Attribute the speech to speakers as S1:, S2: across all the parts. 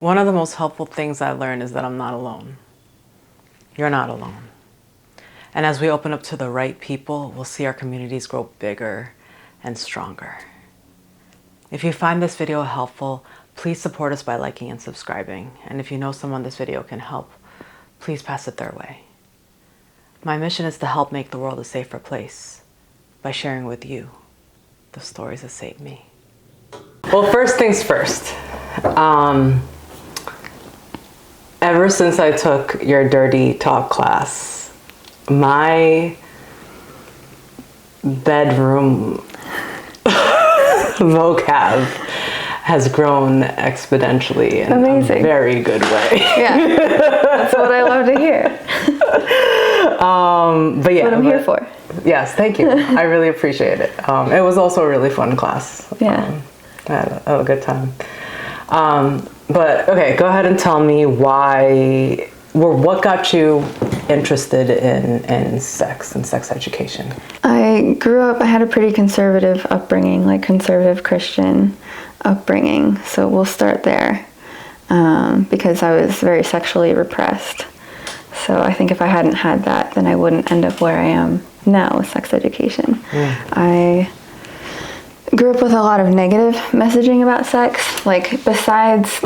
S1: One of the most helpful things I've learned is that I'm not alone. You're not alone. And as we open up to the right people, we'll see our communities grow bigger and stronger. If you find this video helpful, please support us by liking and subscribing. And if you know someone this video can help, please pass it their way. My mission is to help make the world a safer place by sharing with you the stories that saved me. Well, first things first. Ever since I took your dirty talk class, my bedroom vocab has grown exponentially in a very good way.
S2: Yeah, that's what I love to hear.
S1: But yeah,
S2: that's what I'm here for.
S1: Yes, thank you. I really appreciate it. It was also a really fun class.
S2: Yeah,
S1: I had a good time. But okay, go ahead and tell me what got you interested in sex and sex education?
S2: I had a pretty conservative upbringing, like conservative Christian upbringing. So we'll start there, because I was very sexually repressed. So I think if I hadn't had that, then I wouldn't end up where I am now with sex education. I grew up with a lot of negative messaging about sex. Like, besides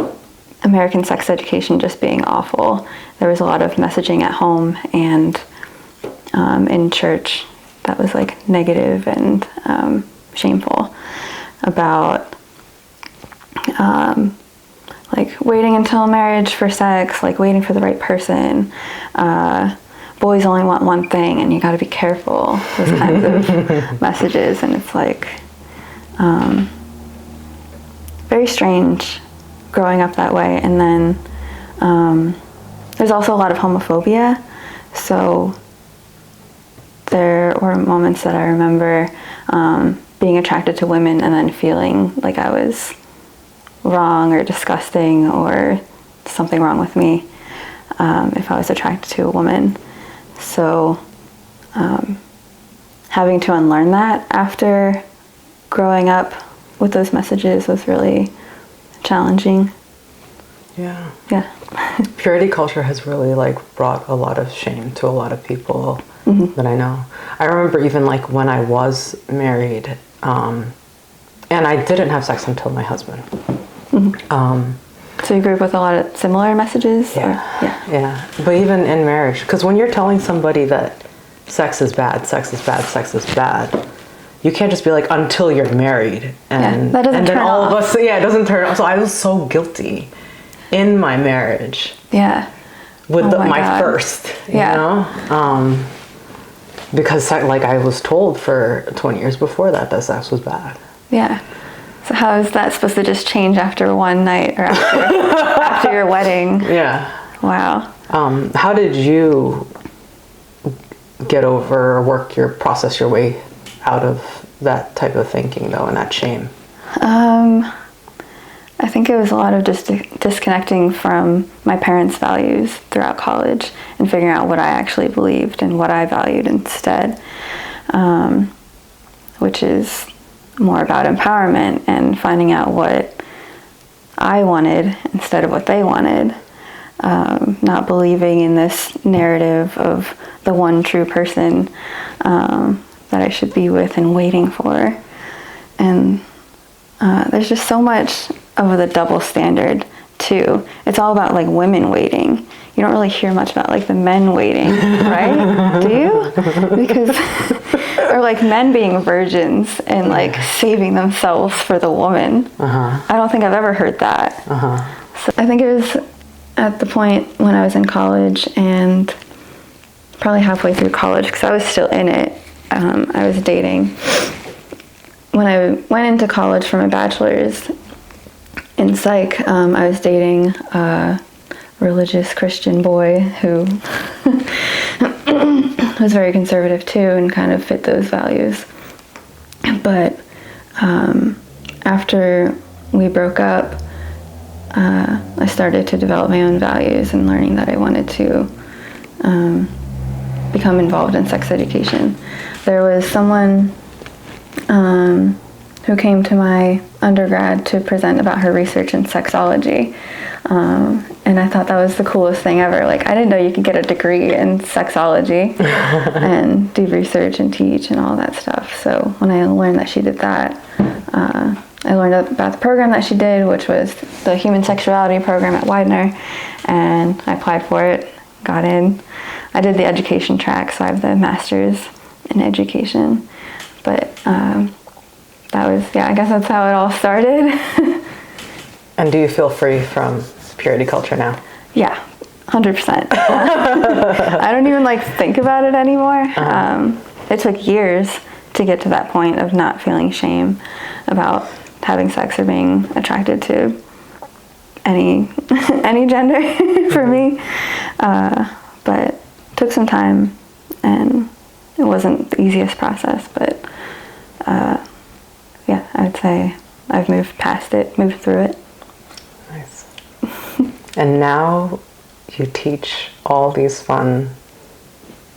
S2: American sex education just being awful, there was a lot of messaging at home and in church that was like negative and shameful about like waiting until marriage for sex, like waiting for the right person. Boys only want one thing and you got to be careful. Those kinds of messages, and it's like very strange growing up that way. And then there's also a lot of homophobia. So there were moments that I remember being attracted to women and then feeling like I was wrong or disgusting or something wrong with me if I was attracted to a woman. So having to unlearn that after growing up with those messages was really challenging.
S1: Yeah.
S2: Purity
S1: culture has really brought a lot of shame to a lot of people that I know. I remember even when I was married, and I didn't have sex until my husband.
S2: So you grew up with a lot of similar messages?
S1: Yeah. But even in marriage, because when you're telling somebody that sex is bad, you can't just be like, until you're married. And,
S2: that doesn't
S1: and then
S2: turn
S1: all
S2: off.
S1: of us, it doesn't turn off. So I was so guilty in my marriage.
S2: Yeah.
S1: With my first, you know? Because I was told for 20 years before that sex was bad.
S2: Yeah. So how is that supposed to just change after one night or after your wedding?
S1: Yeah.
S2: Wow.
S1: How did you get over or process your way out of that type of thinking though, and that shame?
S2: I think it was a lot of just disconnecting from my parents' values throughout college and figuring out what I actually believed and what I valued instead, which is more about empowerment and finding out what I wanted instead of what they wanted, not believing in this narrative of the one true person that I should be with and waiting for. And there's just so much of the double standard too. It's all about women waiting. You don't really hear much about the men waiting, right? Do you? Because or men being virgins and saving themselves for the woman. I don't think I've ever heard that. So I think it was at the point when I was in college and probably halfway through college, because I was still in it. I was dating. When I went into college for my bachelor's in psych, I was dating a religious Christian boy who was very conservative too and kind of fit those values. But after we broke up, I started to develop my own values and learning that I wanted to become involved in sex education. There was someone who came to my undergrad to present about her research in sexuality. And I thought that was the coolest thing ever. Like, I didn't know you could get a degree in sexology and do research and teach and all that stuff. So when I learned that she did that, I learned about the program that she did, which was the Human Sexuality program at Widener, and I applied for it, got in. I did the education track, so I have the master's in education. But that was, yeah, I guess that's how it all started.
S1: And do you feel free from purity culture now?
S2: Yeah, 100%. I don't even like think about it anymore. It took years to get to that point of not feeling shame about having sex or being attracted to any gender for me. But it took some time, and it wasn't the easiest process, but yeah, I would say I've moved past it, moved through it.
S1: Nice. And now you teach all these fun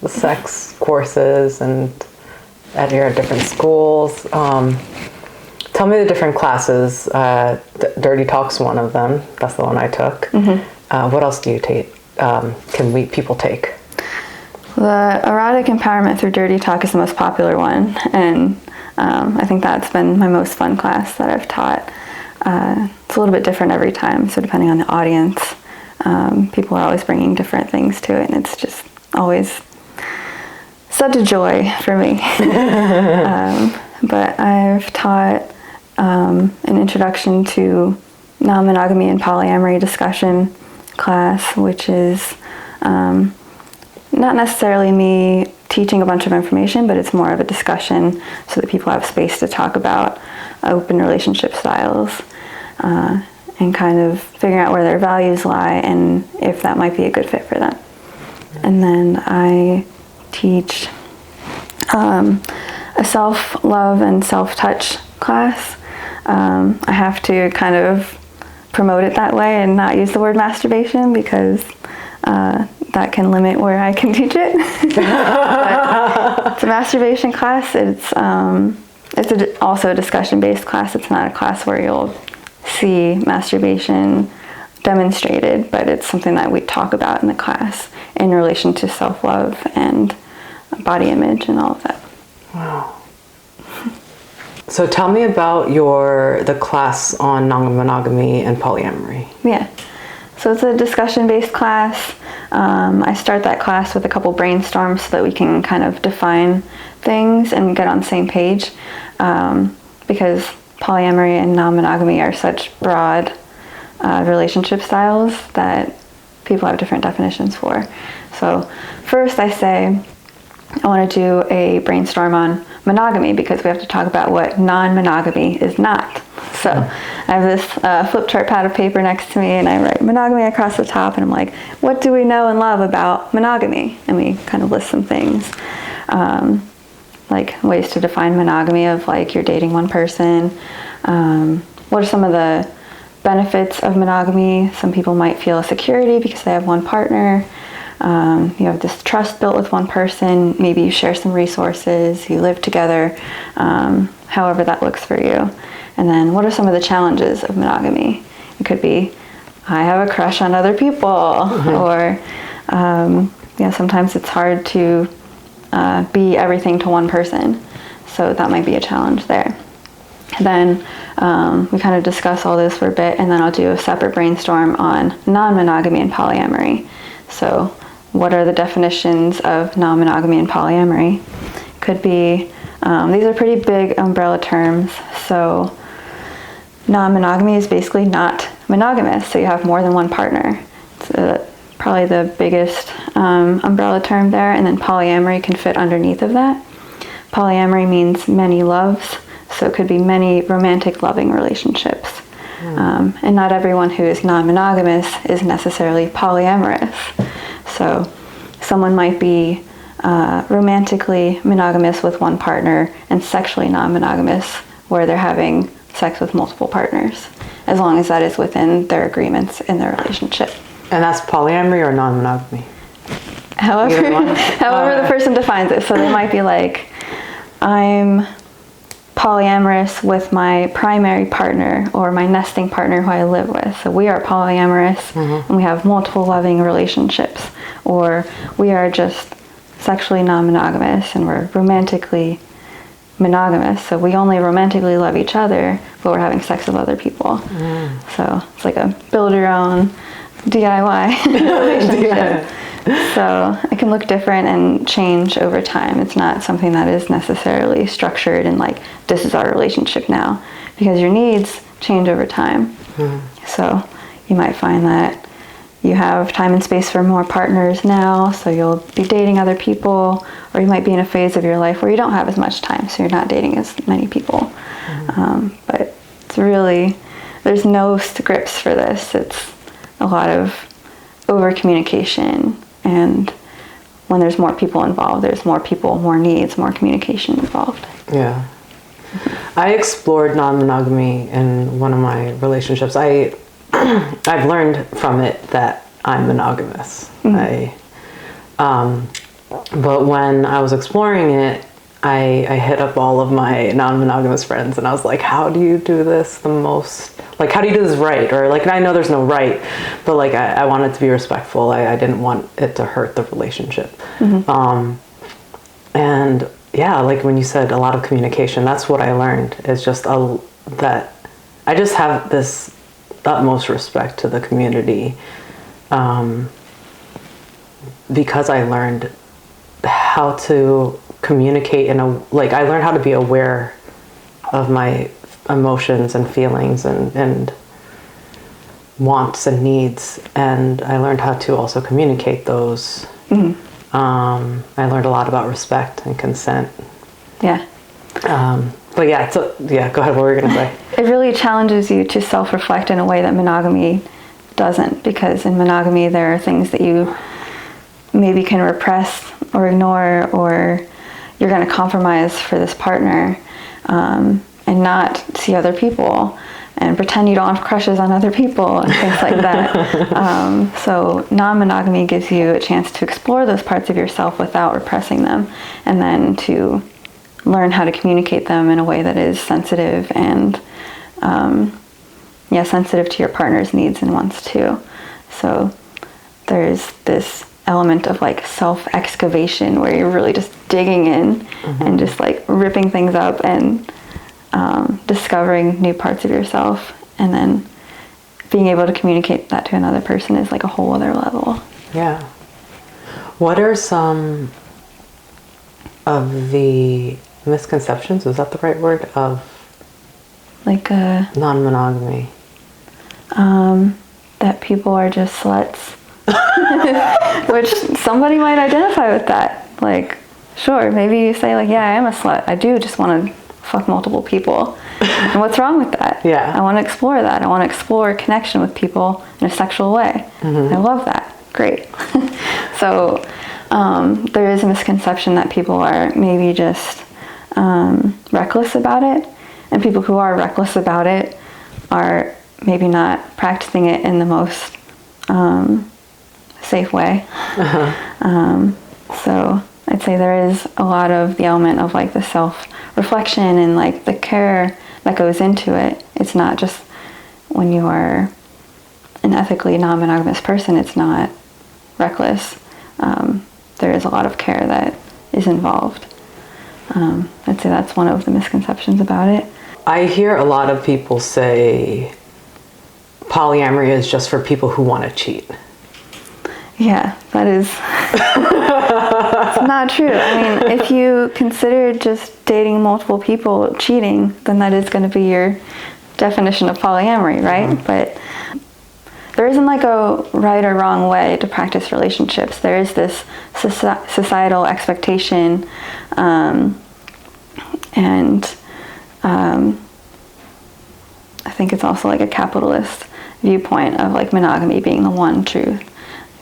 S1: sex courses and at your different schools. Tell me the different classes. Dirty Talk's one of them. That's the one I took. Mm-hmm. What else do you take? People take?
S2: The erotic empowerment through Dirty Talk is the most popular one, and I think that's been my most fun class that I've taught. It's a little bit different every time, so depending on the audience, people are always bringing different things to it, and it's just always such a joy for me. But I've taught an introduction to non-monogamy and polyamory discussion class, which is not necessarily me teaching a bunch of information, but it's more of a discussion so that people have space to talk about open relationship styles and kind of figuring out where their values lie and if that might be a good fit for them. And then I teach a self-love and self-touch class. I have to kind of promote it that way and not use the word masturbation because that can limit where I can teach it. But it's a masturbation class. It's also a discussion-based class. It's not a class where you'll see masturbation demonstrated, but it's something that we talk about in the class in relation to self-love and body image and all of that.
S1: Wow. So tell me about the class on non-monogamy and polyamory.
S2: Yeah. So it's a discussion-based class. I start that class with a couple brainstorms so that we can kind of define things and get on the same page, because polyamory and non-monogamy are such broad relationship styles that people have different definitions for. So first I say I want to do a brainstorm on monogamy because we have to talk about what non-monogamy is not. So I have this flip chart pad of paper next to me and I write monogamy across the top and I'm like, what do we know and love about monogamy? And we kind of list some things, like ways to define monogamy of like you're dating one person. What are some of the benefits of monogamy? Some people might feel a security because they have one partner. You have this trust built with one person. Maybe you share some resources, you live together, however that looks for you. And then what are some of the challenges of monogamy? It could be, I have a crush on other people, or sometimes it's hard to be everything to one person. So that might be a challenge there. Then we kind of discuss all this for a bit, and then I'll do a separate brainstorm on non-monogamy and polyamory. So what are the definitions of non-monogamy and polyamory? Could be, these are pretty big umbrella terms. So non-monogamy is basically not monogamous, so you have more than one partner. It's probably the biggest umbrella term there, and then polyamory can fit underneath of that. Polyamory means many loves, so it could be many romantic loving relationships. And not everyone who is non-monogamous is necessarily polyamorous. So someone might be romantically monogamous with one partner and sexually non-monogamous where they're having sex with multiple partners, as long as that is within their agreements in their relationship.
S1: And that's polyamory or non-monogamy?
S2: However the person defines it. So they might be like, I'm polyamorous with my primary partner or my nesting partner who I live with. So we are polyamorous and we have multiple loving relationships, or we are just sexually non-monogamous and we're romantically monogamous. So we only romantically love each other, but we're having sex with other people. So it's like a build your own DIY relationship. So it can look different and change over time. It's not something that is necessarily structured and like, this is our relationship now, because your needs change over time. So you might find that you have time and space for more partners now, so you'll be dating other people, or you might be in a phase of your life where you don't have as much time, so you're not dating as many people. But it's really, there's no scripts for this. It's a lot of over communication, and when there's more people involved, there's more people, more needs, more communication involved.
S1: Yeah. I explored non-monogamy in one of my relationships. I've learned from it that I'm monogamous. But when I was exploring it, I hit up all of my non-monogamous friends and I was like, how do you do this the most, like, how do you do this right? Or like, I know there's no right, but like, I want it to be respectful. I didn't want it to hurt the relationship. And yeah, like when you said a lot of communication, that's what I learned, is just that I just have this utmost respect to the community, because I learned how to communicate I learned how to be aware of my emotions and feelings and wants and needs, and I learned how to also communicate those. I learned a lot about respect and consent.
S2: Yeah.
S1: But yeah, so yeah, go ahead. What were you going to say?
S2: It really challenges you to self-reflect in a way that monogamy doesn't, because in monogamy there are things that you maybe can repress or ignore, or you're going to compromise for this partner, and not see other people and pretend you don't have crushes on other people and things like that. So non-monogamy gives you a chance to explore those parts of yourself without repressing them, and then to learn how to communicate them in a way that is sensitive and sensitive to your partner's needs and wants too. So there's this element of like self-excavation where you're really just digging in and just like ripping things up and discovering new parts of yourself, and then being able to communicate that to another person is like a whole other level.
S1: Yeah. What are some of the misconceptions, is that the right word, of
S2: like
S1: non-monogamy?
S2: That people are just sluts. Which somebody might identify with that. Like, sure, maybe you say like, yeah, I am a slut. I do just want to fuck multiple people. And what's wrong with that?
S1: Yeah.
S2: I want to explore that. I want to explore connection with people in a sexual way. I love that. Great. So there is a misconception that people are maybe just reckless about it, and people who are reckless about it are maybe not practicing it in the most safe way. So I'd say there is a lot of the element of like the self-reflection and like the care that goes into it. It's not just when you are an ethically non-monogamous person, it's not reckless. There is a lot of care that is involved. I'd say that's one of the misconceptions about it.
S1: I hear a lot of people say polyamory is just for people who want to cheat.
S2: Yeah, that is it's not true. I mean, if you consider just dating multiple people cheating, then that is going to be your definition of polyamory, right? But there isn't like a right or wrong way to practice relationships. There is this societal expectation, and I think it's also like a capitalist viewpoint of like monogamy being the one true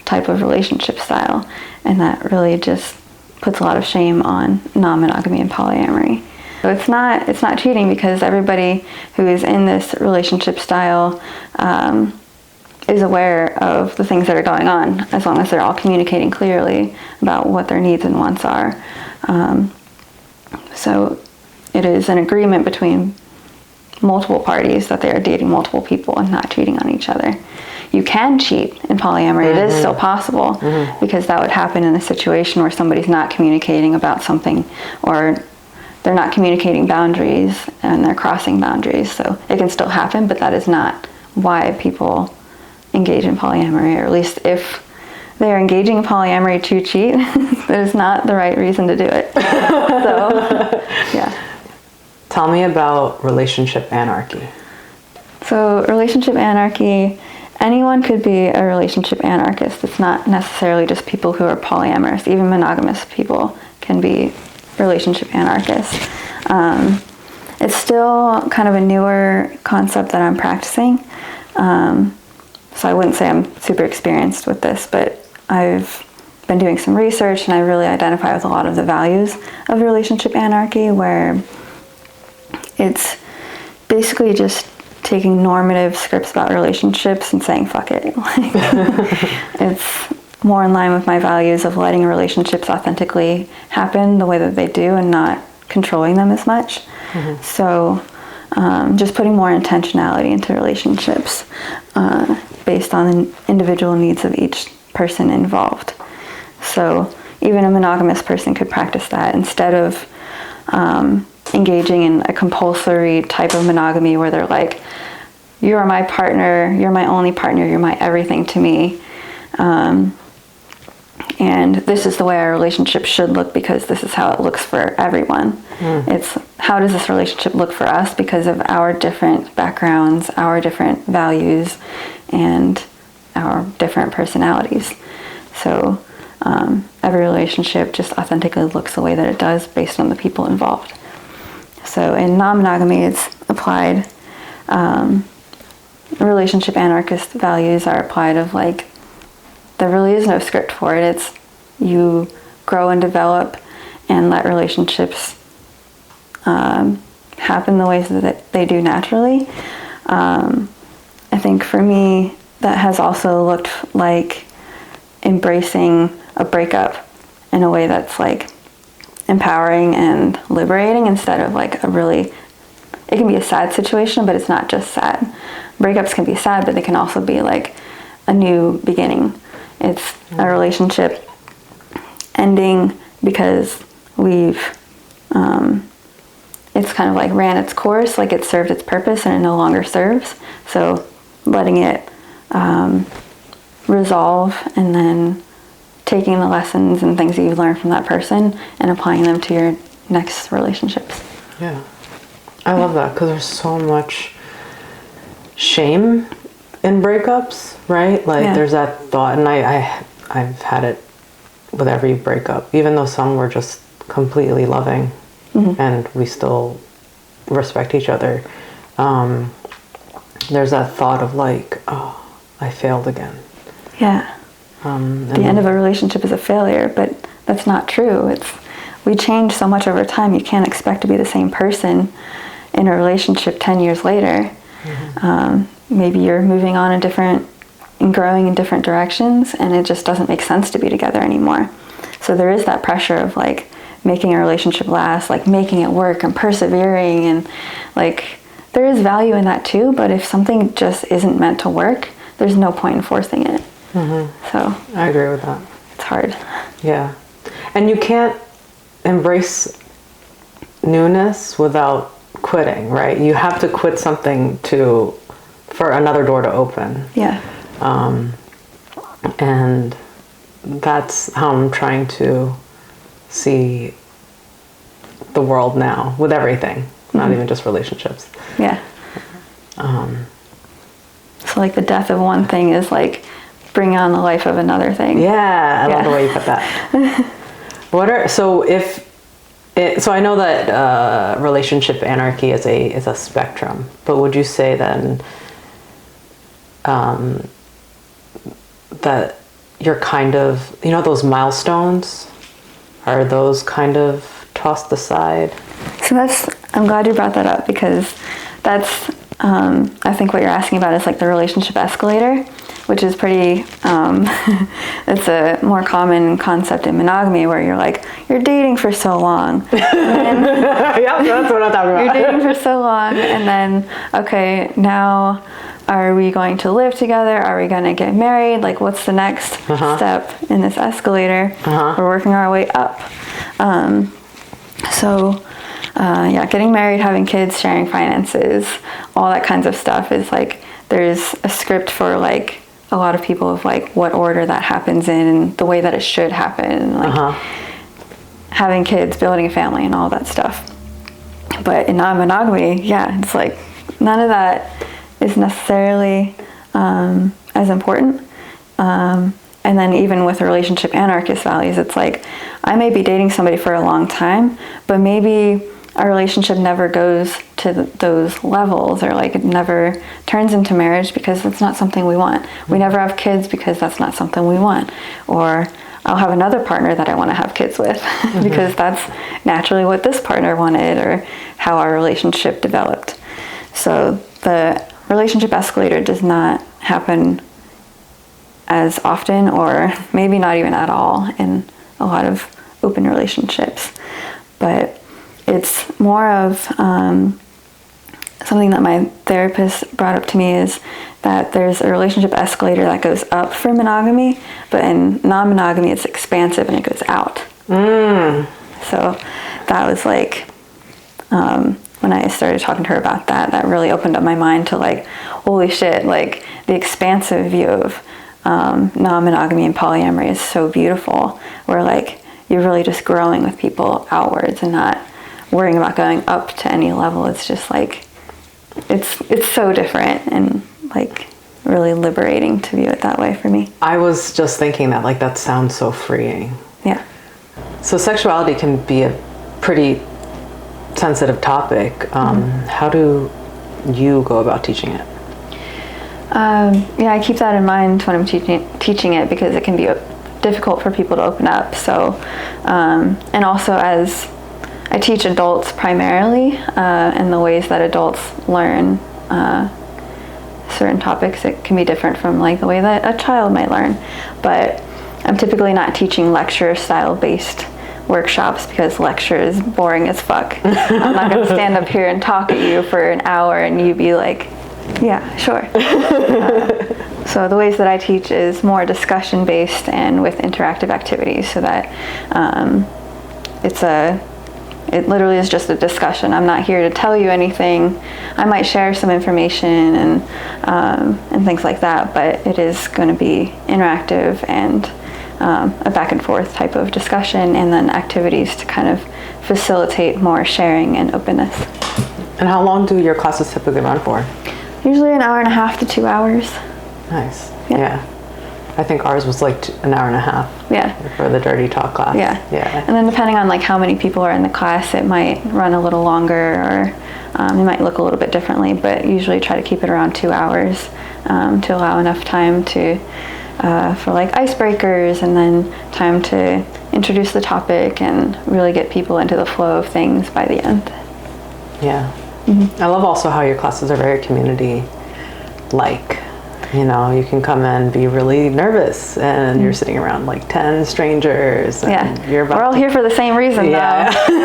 S2: type of relationship style, and that really just puts a lot of shame on non-monogamy and polyamory. So it's not cheating, because everybody who is in this relationship style is aware of the things that are going on, as long as they're all communicating clearly about what their needs and wants are. So it is an agreement between multiple parties that they are dating multiple people and not cheating on each other. You can cheat in polyamory. It is still possible, because that would happen in a situation where somebody's not communicating about something, or they're not communicating boundaries and they're crossing boundaries. So it can still happen, but that is not why people engage in polyamory, or at least if they are engaging in polyamory to cheat, that is not the right reason to do it. So, yeah.
S1: Tell me about relationship anarchy.
S2: So relationship anarchy, anyone could be a relationship anarchist. It's not necessarily just people who are polyamorous. Even monogamous people can be relationship anarchists. It's still kind of a newer concept that I'm practicing. So I wouldn't say I'm super experienced with this, but I've been doing some research and I really identify with a lot of the values of relationship anarchy, where it's basically just taking normative scripts about relationships and saying fuck it. Like, it's more in line with my values of letting relationships authentically happen the way that they do and not controlling them as much. So just putting more intentionality into relationships based on the individual needs of each person involved. So even a monogamous person could practice that instead of engaging in a compulsory type of monogamy where they're like, you are my partner, you're my only partner, you're my everything to me. And this is the way our relationship should look because this is how it looks for everyone. It's how does this relationship look for us because of our different backgrounds, our different values, and our different personalities. So every relationship just authentically looks the way that it does based on the people involved. So in non-monogamy, it's applied, relationship anarchist values are applied of like, there really is no script for it. It's you grow and develop and let relationships happen the ways that they do naturally. I think for me, that has also looked like embracing a breakup in a way that's like empowering and liberating instead of like a really, it can be a sad situation, but it's not just sad. Breakups can be sad, but they can also be like a new beginning. It's a relationship ending because we've, it's kind of like ran its course, like it served its purpose and it no longer serves. So letting it resolve and then taking the lessons and things that you've learned from that person and applying them to your next relationships.
S1: Yeah. I love that because there's so much shame in breakups, right? Like there's that thought, and I've had it with every breakup, even though some were just completely loving and we still respect each other. There's that thought of like, oh, I failed again. Yeah.
S2: The end of a relationship is a failure, but that's not true. We change so much over time. You can't expect to be the same person in a relationship 10 years later. Maybe you're moving on and growing in different directions, and it just doesn't make sense to be together anymore. So there is that pressure of like making a relationship last, like making it work and persevering, and like there is value in that too, but if something just isn't meant to work, there's no point in forcing it. So
S1: I agree with that.
S2: It's hard.
S1: Yeah. And you can't embrace newness without quitting, right? You have to quit something for another door to open. Yeah. And that's how I'm trying to see the world now with everything, not even just relationships. Yeah.
S2: So like the death of one thing is like bringing on the life of another thing.
S1: Yeah, I love the way you put that. So I know that relationship anarchy is a spectrum, but would you say then that you're kind of, those milestones, are those kind of tossed aside?
S2: So I'm glad you brought that up because that's, I think what you're asking about is like the relationship escalator. which is pretty, it's a more common concept in monogamy, where you're dating for so long.
S1: Yeah, that's what I'm talking about.
S2: You're dating for so long, and then, okay, now are we going to live together? Are we going to get married? Like, what's the next step in this escalator? We're working our way up. Getting married, having kids, sharing finances, all that kinds of stuff is like, there's a script for like a lot of people of like what order that happens in and the way that it should happen, like having kids, building a family, and all that stuff. But in non-monogamy, it's like none of that is necessarily as important. And then even with relationship anarchist values, it's like, I may be dating somebody for a long time, but maybe our relationship never goes to those levels, or like it never turns into marriage because that's not something we want. We never have kids because that's not something we want. Or I'll have another partner that I want to have kids with because that's naturally what this partner wanted, or how our relationship developed. So the relationship escalator does not happen as often, or maybe not even at all, in a lot of open relationships. But it's more of something that my therapist brought up to me, is that there's a relationship escalator that goes up for monogamy, but in non-monogamy it's expansive and it goes out. So that was like, when I started talking to her about that, that really opened up my mind to like, holy shit, like the expansive view of non-monogamy and polyamory is so beautiful, where like you're really just growing with people outwards and not worrying about going up to any level. It's just like, it's so different, and like really liberating to view it that way for me.
S1: I was just thinking that, like, that sounds so freeing.
S2: Yeah.
S1: So sexuality can be a pretty sensitive topic. How do you go about teaching it?
S2: I keep that in mind when I'm teaching it, because it can be difficult for people to open up. So, and also as I teach adults primarily, and the ways that adults learn certain topics, it can be different from like the way that a child might learn. But I'm typically not teaching lecture style based workshops, because lecture is boring as fuck. I'm not going to stand up here and talk at you for an hour and you be like, yeah, sure. So the ways that I teach is more discussion based and with interactive activities, so that it literally is just a discussion. I'm not here to tell you anything. I might share some information and things like that, but it is going to be interactive and a back and forth type of discussion, and then activities to kind of facilitate more sharing and openness.
S1: And how long do your classes typically run for?
S2: Usually an hour and a half to 2 hours.
S1: Nice. Yeah. I think ours was like an hour and a half.
S2: Yeah.
S1: For the dirty talk class.
S2: Yeah.
S1: Yeah.
S2: And then depending on like how many people are in the class, it might run a little longer, or it might look a little bit differently, but usually try to keep it around 2 hours to allow enough time to for like icebreakers, and then time to introduce the topic and really get people into the flow of things by the end.
S1: Yeah. I love also how your classes are very community-like. You know, you can come in, be really nervous, and you're sitting around like 10 strangers. And we're all
S2: here for the same reason, though. So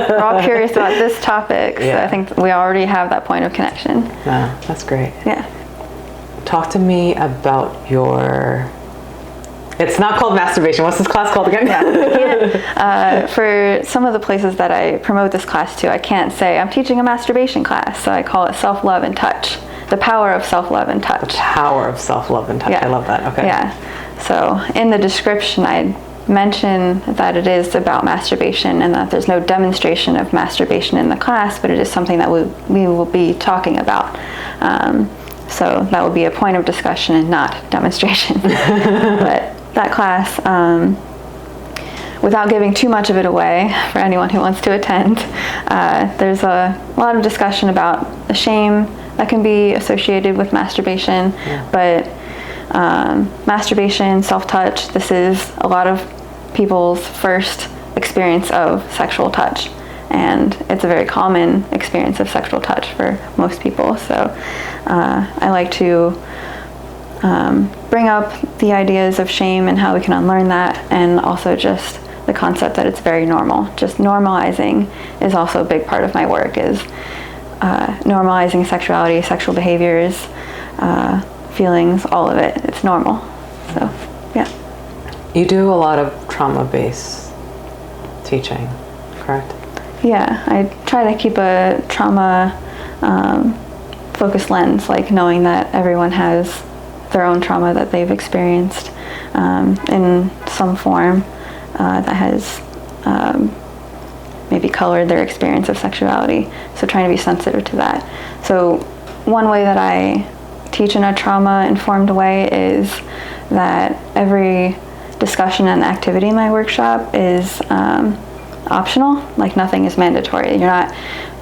S2: we're all curious about this topic. So I think we already have that point of connection.
S1: Yeah, that's great.
S2: Yeah.
S1: Talk to me about your... It's not called masturbation. What's this class called again?
S2: For some of the places that I promote this class to, I can't say I'm teaching a masturbation class, so I call it self-love and touch. The power of self-love and touch.
S1: The power of self-love and touch. Yeah. I love that. Okay.
S2: Yeah. So in the description, I mention that it is about masturbation, and that there's no demonstration of masturbation in the class, but it is something that we will be talking about. So that would be a point of discussion and not demonstration. But that class, without giving too much of it away for anyone who wants to attend, there's a lot of discussion about the shame that can be associated with masturbation. But masturbation, self-touch, this is a lot of people's first experience of sexual touch. And it's a very common experience of sexual touch for most people. So I like to bring up the ideas of shame and how we can unlearn that, and also just the concept that it's very normal. Just normalizing is also a big part of my work, is normalizing sexuality, sexual behaviors, feelings, all of it. It's normal. So, yeah.
S1: You do a lot of trauma-based teaching, correct?
S2: Yeah, I try to keep a trauma focused lens, like knowing that everyone has their own trauma that they've experienced in some form that has maybe colored their experience of sexuality. So trying to be sensitive to that. So one way that I teach in a trauma-informed way is that every discussion and activity in my workshop is optional. Like, nothing is mandatory. You're not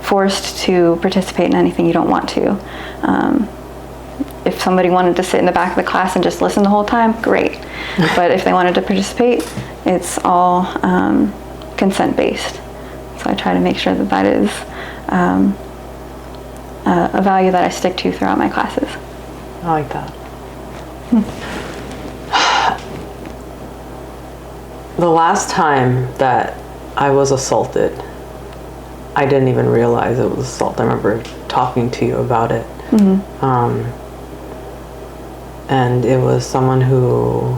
S2: forced to participate in anything you don't want to. If somebody wanted to sit in the back of the class and just listen the whole time, great. But if they wanted to participate, it's all consent-based. So I try to make sure that that is a value that I stick to throughout my classes.
S1: I like that. The last time that I was assaulted, I didn't even realize it was assault. I remember talking to you about it. And it was someone who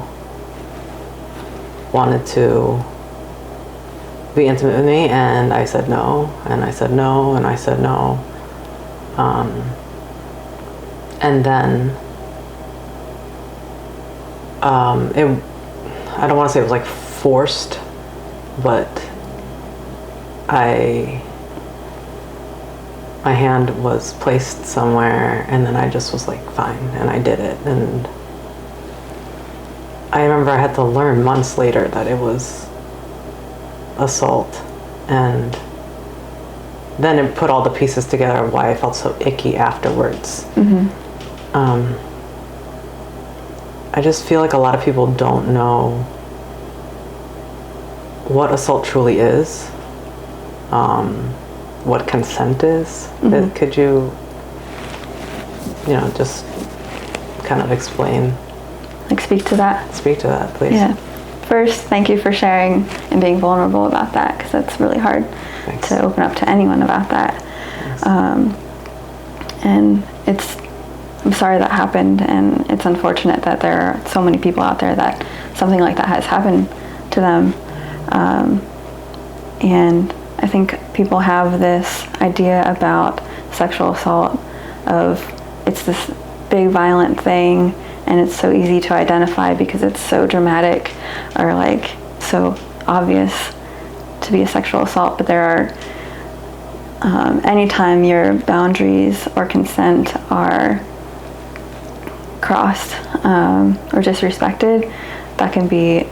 S1: wanted to be intimate with me, and I said no, and I said no, and I said no. And then I don't want to say it was like forced, but my hand was placed somewhere, and then I just was like, fine, and I did it. And I remember I had to learn months later that it was assault, and then it put all the pieces together of why I felt so icky afterwards. I just feel like a lot of people don't know what assault truly is, what consent is. Could you just kind of explain?
S2: Like, speak to that?
S1: Speak to that, please.
S2: Yeah. First, thank you for sharing and being vulnerable about that, because that's really hard
S1: Thanks.
S2: to open up to anyone about that.
S1: Yes.
S2: And I'm sorry that happened, and it's unfortunate that there are so many people out there that something like that has happened to them. And I think people have this idea about sexual assault of it's this big violent thing, and it's so easy to identify because it's so dramatic or like so obvious to be a sexual assault. But there are anytime your boundaries or consent are crossed or disrespected, that can be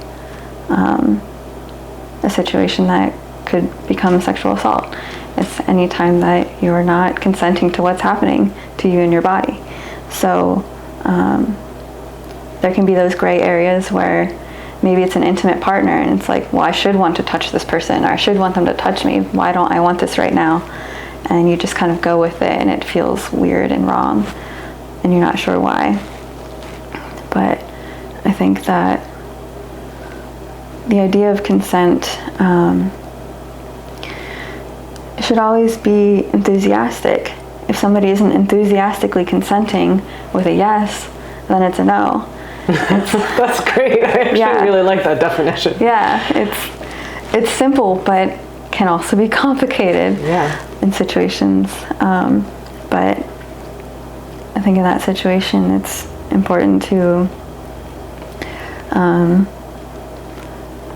S2: a situation that could become sexual assault. It's any time that you're not consenting to what's happening to you in your body. So there can be those gray areas where maybe it's an intimate partner and it's like, well, I should want to touch this person, or I should want them to touch me. Why don't I want this right now? And you just kind of go with it, and it feels weird and wrong, and you're not sure why. But I think that the idea of consent should always be enthusiastic. If somebody isn't enthusiastically consenting with a yes, then it's a no.
S1: That's great. I actually really like that definition.
S2: Yeah, it's simple, but can also be complicated in situations. But I think in that situation, it's important to,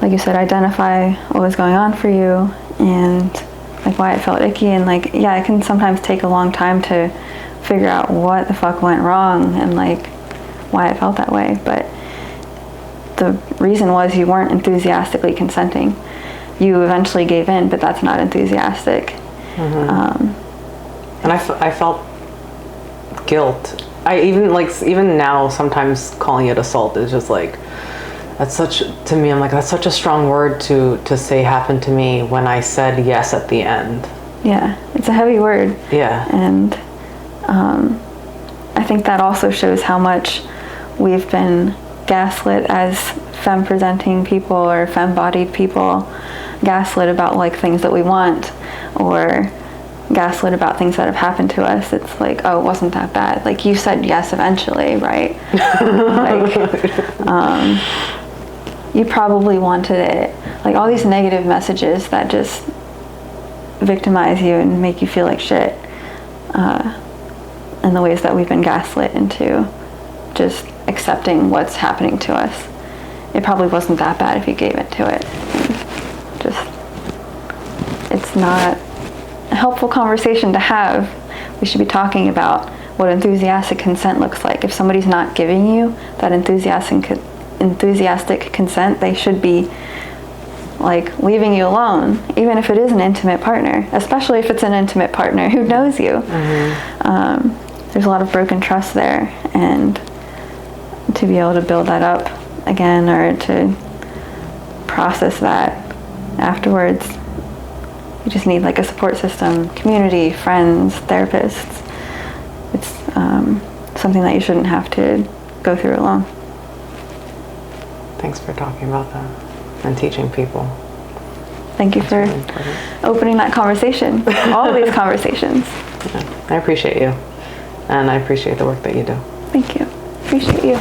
S2: like you said, identify what was going on for you and like why it felt icky, and like, yeah, it can sometimes take a long time to figure out what the fuck went wrong and like why it felt that way. But the reason was you weren't enthusiastically consenting. You eventually gave in, but that's not enthusiastic.
S1: And I felt guilt. Even now, sometimes calling it assault is just like, to me, I'm like, that's such a strong word to say happened to me when I said yes at the end.
S2: Yeah, it's a heavy word.
S1: Yeah.
S2: And I think that also shows how much we've been gaslit as femme-presenting people or femme-bodied people, gaslit about like things that we want, or gaslit about things that have happened to us. It's like, oh, it wasn't that bad. Like, you said yes eventually, right? Like, you probably wanted it. Like, all these negative messages that just victimize you and make you feel like shit, and the ways that we've been gaslit into just accepting what's happening to us. It probably wasn't that bad if you gave it to it. Just, it's not a helpful conversation to have. We should be talking about what enthusiastic consent looks like. If somebody's not giving you that enthusiastic consent, they should be like leaving you alone, even if it is an intimate partner, especially if it's an intimate partner who knows you. There's a lot of broken trust there, and to be able to build that up again, or to process that afterwards, you just need like a support system, community, friends, therapists. It's something that you shouldn't have to go through alone.
S1: Thanks for talking about that and teaching people.
S2: Thank you for opening that conversation, all of these conversations.
S1: Yeah, I appreciate you, and I appreciate the work that you do.
S2: Thank you. Appreciate you.